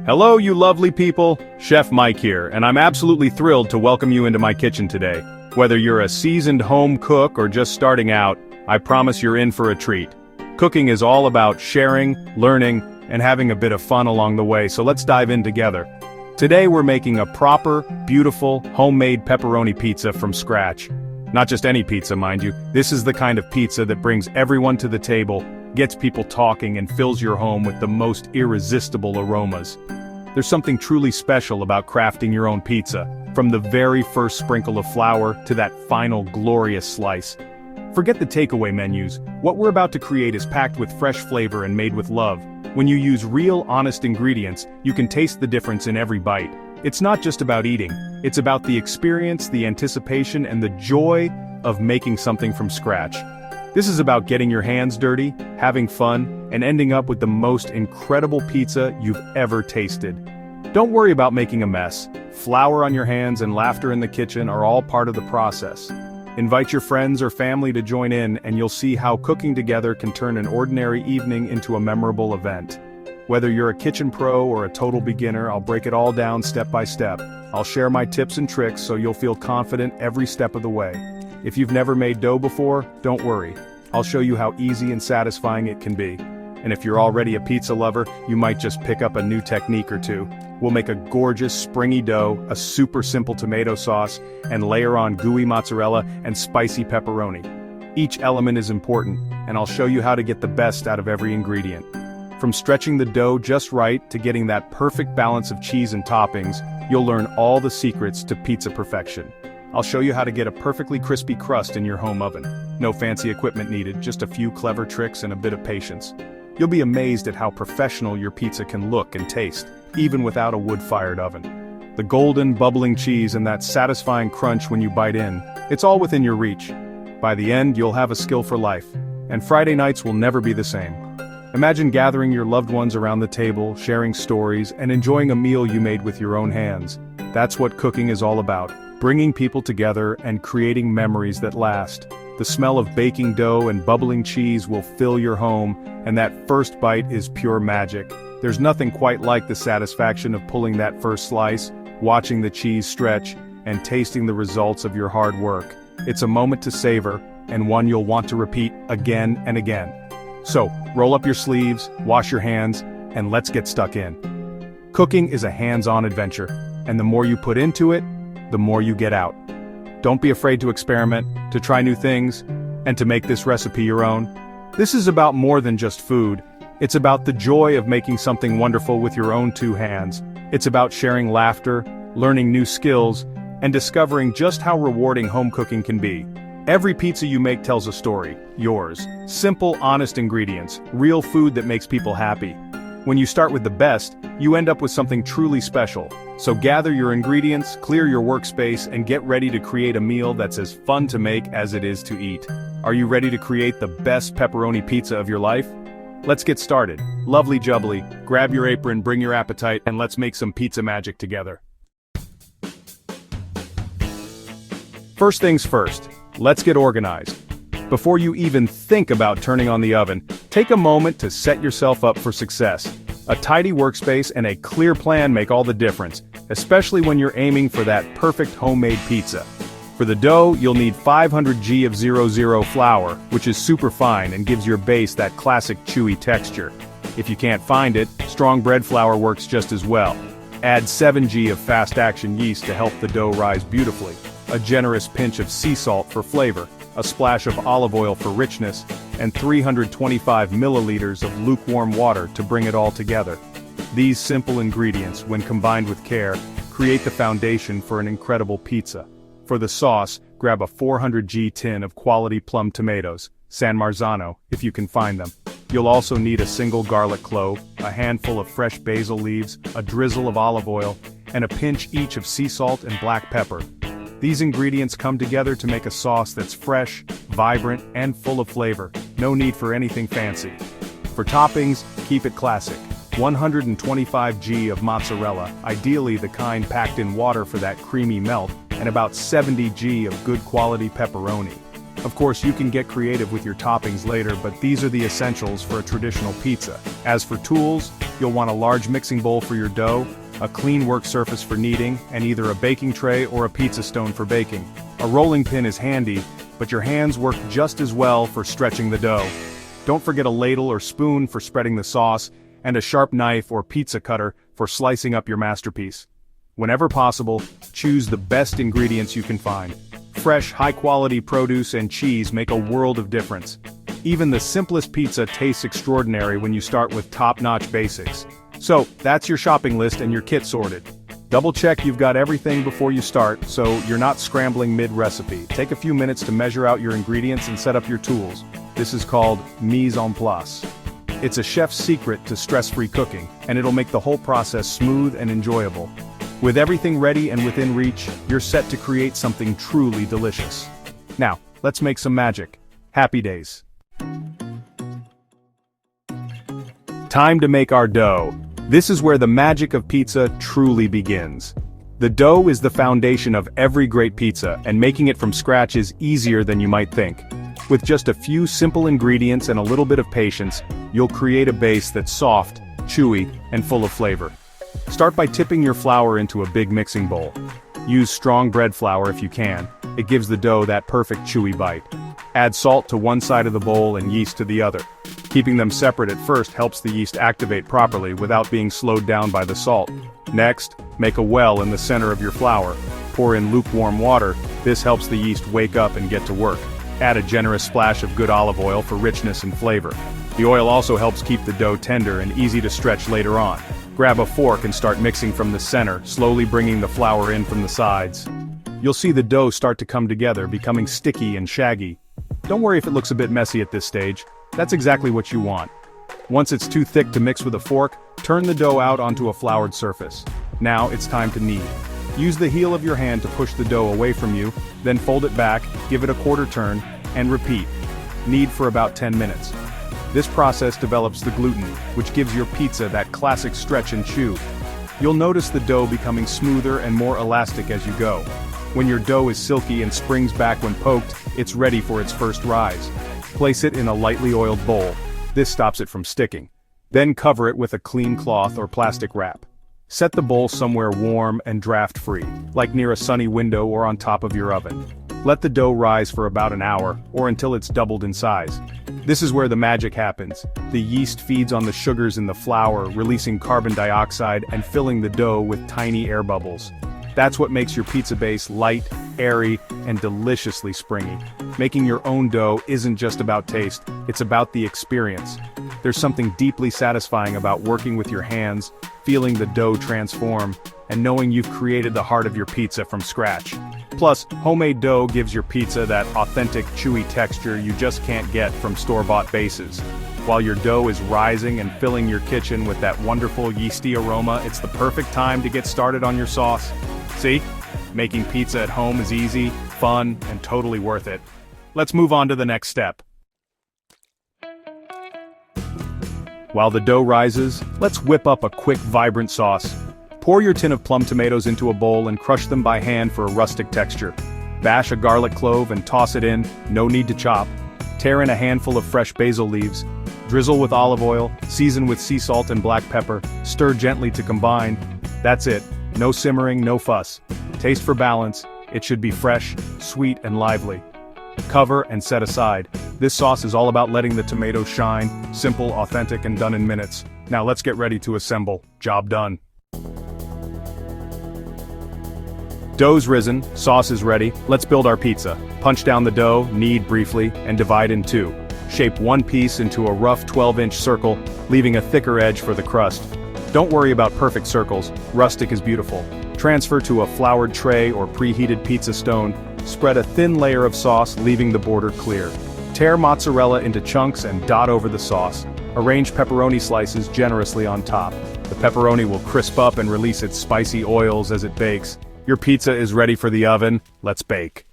Hello, you lovely people. Chef Mike here, and I'm absolutely thrilled to welcome you into my kitchen today. Whether you're a seasoned home cook or just starting out, I promise you're in for a treat. Cooking is all about sharing, learning, and having a bit of fun along the way, so let's dive in together. Today we're making a proper, beautiful, homemade pepperoni pizza from scratch. Not just any pizza, mind you. This is the kind of pizza that brings everyone to the table, gets people talking, and fills your home with the most irresistible aromas. There's something truly special about crafting your own pizza, from the very first sprinkle of flour to that final glorious slice. Forget the takeaway menus. What we're about to create is packed with fresh flavor and made with love. When you use real, honest ingredients, you can taste the difference in every bite. It's not just about eating, it's about the experience, the anticipation, and the joy of making something from scratch. This is about getting your hands dirty, having fun, and ending up with the most incredible pizza you've ever tasted. Don't worry about making a mess. Flour on your hands and laughter in the kitchen are all part of the process. Invite your friends or family to join in, and you'll see how cooking together can turn an ordinary evening into a memorable event. Whether you're a kitchen pro or a total beginner, I'll break it all down step by step. I'll share my tips and tricks so you'll feel confident every step of the way. If you've never made dough before, don't worry. I'll show you how easy and satisfying it can be. And if you're already a pizza lover, you might just pick up a new technique or two. We'll make a gorgeous, springy dough, a super simple tomato sauce, and layer on gooey mozzarella and spicy pepperoni. Each element is important, and I'll show you how to get the best out of every ingredient. From stretching the dough just right to getting that perfect balance of cheese and toppings, you'll learn all the secrets to pizza perfection. I'll show you how to get a perfectly crispy crust in your home oven. No fancy equipment needed, just a few clever tricks and a bit of patience. You'll be amazed at how professional your pizza can look and taste, even without a wood-fired oven. The golden, bubbling cheese and that satisfying crunch when you bite in, it's all within your reach. By the end, you'll have a skill for life, and Friday nights will never be the same. Imagine gathering your loved ones around the table, sharing stories, and enjoying a meal you made with your own hands. That's what cooking is all about, bringing people together and creating memories that last. The smell of baking dough and bubbling cheese will fill your home, and that first bite is pure magic. There's nothing quite like the satisfaction of pulling that first slice, watching the cheese stretch, and tasting the results of your hard work. It's a moment to savor, and one you'll want to repeat again and again. So, roll up your sleeves, wash your hands, and let's get stuck in. Cooking is a hands-on adventure, and the more you put into it, the more you get out. Don't be afraid to experiment, to try new things, and to make this recipe your own. This is about more than just food. It's about the joy of making something wonderful with your own two hands. It's about sharing laughter, learning new skills, and discovering just how rewarding home cooking can be. Every pizza you make tells a story, yours. Simple, honest ingredients, real food that makes people happy. When you start with the best, you end up with something truly special. So gather your ingredients, clear your workspace, and get ready to create a meal that's as fun to make as it is to eat. Are you ready to create the best pepperoni pizza of your life? Let's get started. Lovely jubbly, grab your apron, bring your appetite, and let's make some pizza magic together. First things first, let's get organized. Before you even think about turning on the oven, take a moment to set yourself up for success. A tidy workspace and a clear plan make all the difference, especially when you're aiming for that perfect homemade pizza. For the dough, you'll need 500 g of 00 flour, which is super fine and gives your base that classic chewy texture. If you can't find it, strong bread flour works just as well. Add 7 g of fast-action yeast to help the dough rise beautifully, a generous pinch of sea salt for flavor, a splash of olive oil for richness, and 325 milliliters of lukewarm water to bring it all together. These simple ingredients, when combined with care, create the foundation for an incredible pizza. For the sauce, grab a 400 g tin of quality plum tomatoes, San Marzano, if you can find them. You'll also need a single garlic clove, a handful of fresh basil leaves, a drizzle of olive oil, and a pinch each of sea salt and black pepper. These ingredients come together to make a sauce that's fresh, vibrant, and full of flavor. No need for anything fancy. For toppings, keep it classic. 125 g of mozzarella, ideally the kind packed in water for that creamy melt, and about 70 g of good quality pepperoni. Of course, you can get creative with your toppings later, but these are the essentials for a traditional pizza. As for tools, you'll want a large mixing bowl for your dough, a clean work surface for kneading, and either a baking tray or a pizza stone for baking. A rolling pin is handy, but your hands work just as well for stretching the dough. Don't forget a ladle or spoon for spreading the sauce, and a sharp knife or pizza cutter for slicing up your masterpiece. Whenever possible, choose the best ingredients you can find. Fresh, high-quality produce and cheese make a world of difference. Even the simplest pizza tastes extraordinary when you start with top-notch basics. So, that's your shopping list and your kit sorted. Double-check you've got everything before you start, so you're not scrambling mid-recipe. Take a few minutes to measure out your ingredients and set up your tools. This is called mise en place. It's a chef's secret to stress-free cooking, and it'll make the whole process smooth and enjoyable. With everything ready and within reach, you're set to create something truly delicious. Now, let's make some magic. Happy days. Time to make our dough. This is where the magic of pizza truly begins. The dough is the foundation of every great pizza, and making it from scratch is easier than you might think. With just a few simple ingredients and a little bit of patience, you'll create a base that's soft, chewy, and full of flavor. Start by tipping your flour into a big mixing bowl. Use strong bread flour if you can. It gives the dough that perfect chewy bite. Add salt to one side of the bowl and yeast to the other. Keeping them separate at first helps the yeast activate properly without being slowed down by the salt. Next, make a well in the center of your flour. Pour in lukewarm water. This helps the yeast wake up and get to work. Add a generous splash of good olive oil for richness and flavor. The oil also helps keep the dough tender and easy to stretch later on. Grab a fork and start mixing from the center, slowly bringing the flour in from the sides. You'll see the dough start to come together, becoming sticky and shaggy. Don't worry if it looks a bit messy at this stage. That's exactly what you want. Once it's too thick to mix with a fork, turn the dough out onto a floured surface. Now it's time to knead. Use the heel of your hand to push the dough away from you, then fold it back, give it a quarter turn, and repeat. Knead for about 10 minutes. This process develops the gluten, which gives your pizza that classic stretch and chew. You'll notice the dough becoming smoother and more elastic as you go. When your dough is silky and springs back when poked, it's ready for its first rise. Place it in a lightly oiled bowl. This stops it from sticking. Then cover it with a clean cloth or plastic wrap. Set the bowl somewhere warm and draft-free, like near a sunny window or on top of your oven. Let the dough rise for about an hour, or until it's doubled in size. This is where the magic happens. The yeast feeds on the sugars in the flour, releasing carbon dioxide and filling the dough with tiny air bubbles. That's what makes your pizza base light, airy, and deliciously springy. Making your own dough isn't just about taste, it's about the experience. There's something deeply satisfying about working with your hands, feeling the dough transform, and knowing you've created the heart of your pizza from scratch. Plus, homemade dough gives your pizza that authentic, chewy texture you just can't get from store-bought bases. While your dough is rising and filling your kitchen with that wonderful yeasty aroma, it's the perfect time to get started on your sauce. See? Making pizza at home is easy, fun, and totally worth it. Let's move on to the next step. While the dough rises, let's whip up a quick, vibrant sauce. Pour your tin of plum tomatoes into a bowl and crush them by hand for a rustic texture. Bash a garlic clove and toss it in, no need to chop. Tear in a handful of fresh basil leaves. Drizzle with olive oil, season with sea salt and black pepper, stir gently to combine. That's it. No simmering, no fuss. Taste for balance. It should be fresh, sweet, and lively. Cover and set aside. This sauce is all about letting the tomatoes shine, simple, authentic, and done in minutes. Now let's get ready to assemble. Job done. Dough's risen, sauce is ready, let's build our pizza. Punch down the dough, knead briefly, and divide in two. Shape one piece into a rough 12-inch circle, leaving a thicker edge for the crust. Don't worry about perfect circles, rustic is beautiful. Transfer to a floured tray or preheated pizza stone. Spread a thin layer of sauce, leaving the border clear. Tear mozzarella into chunks and dot over the sauce. Arrange pepperoni slices generously on top. The pepperoni will crisp up and release its spicy oils as it bakes. Your pizza is ready for the oven, let's bake.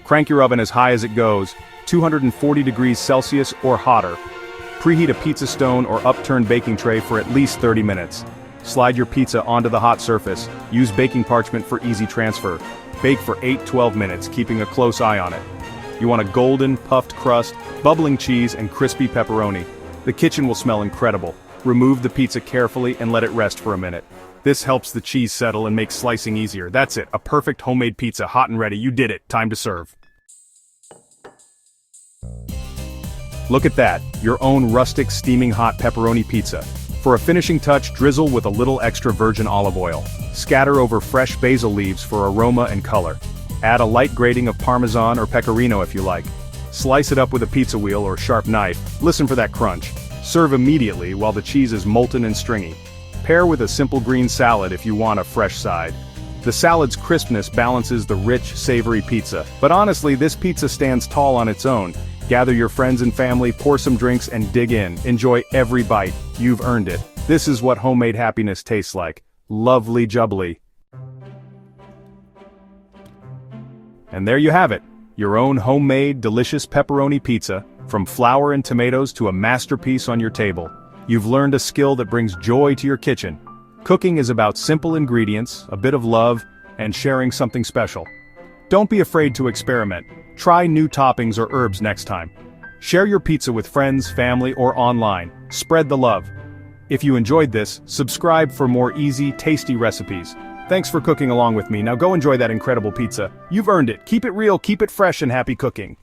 Crank your oven as high as it goes, 240 degrees Celsius or hotter. Preheat a pizza stone or upturned baking tray for at least 30 minutes. Slide your pizza onto the hot surface. Use baking parchment for easy transfer. Bake for 8-12 minutes, keeping a close eye on it. You want a golden, puffed crust, bubbling cheese, and crispy pepperoni. The kitchen will smell incredible. Remove the pizza carefully and let it rest for a minute. This helps the cheese settle and makes slicing easier. That's it, a perfect homemade pizza, hot and ready. You did it, time to serve. Look at that, your own rustic steaming hot pepperoni pizza. For a finishing touch, drizzle with a little extra virgin olive oil. Scatter over fresh basil leaves for aroma and color. Add a light grating of Parmesan or Pecorino if you like. Slice it up with a pizza wheel or sharp knife. Listen for that crunch. Serve immediately while the cheese is molten and stringy. Pair with a simple green salad if you want a fresh side. The salad's crispness balances the rich, savory pizza. But honestly, this pizza stands tall on its own. Gather your friends and family, pour some drinks, and dig in. Enjoy every bite. You've earned it. This is what homemade happiness tastes like. Lovely jubbly. And there you have it. Your own homemade, delicious pepperoni pizza, from flour and tomatoes to a masterpiece on your table. You've learned a skill that brings joy to your kitchen. Cooking is about simple ingredients, a bit of love, and sharing something special. Don't be afraid to experiment. Try new toppings or herbs next time. Share your pizza with friends, family, or online. Spread the love. If you enjoyed this, subscribe for more easy, tasty recipes. Thanks for cooking along with me. Now go enjoy that incredible pizza. You've earned it. Keep it real, keep it fresh, and happy cooking.